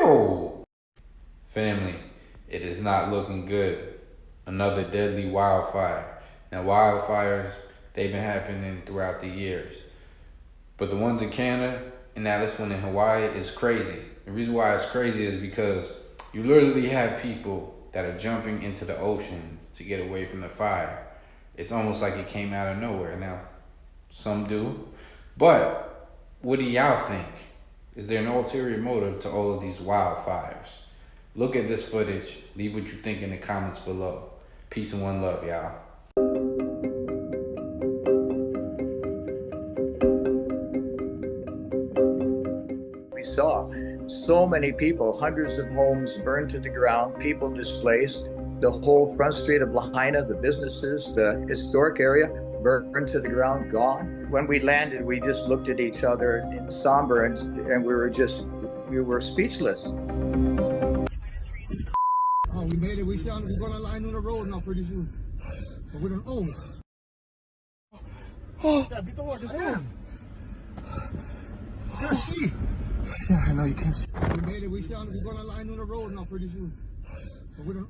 Yo! Family, it is not looking good. Another deadly wildfire. Now, wildfires, they've been happening throughout the years. But the ones in Canada and now this one in Hawaii is crazy. The reason why it's crazy is because you literally have people that are jumping into the ocean to get away from the fire. It's almost like it came out of nowhere. Now, some do. But what do y'all think? Is there an ulterior motive to all of these wildfires? Look at this footage. Leave what you think in the comments below. Peace and one love, y'all. We saw so many people, hundreds of homes burned to the ground, people displaced. The whole front street of Lahaina, the businesses, the historic area, burned to the ground, gone. When we landed, we just looked at each other in somber and we were speechless. Oh, we made it. We're going to line on the road now pretty soon. But we don't, oh, just go. You can't see. Yeah, I know you can't see. We made it. We're going to line on the road now pretty soon. But we don't,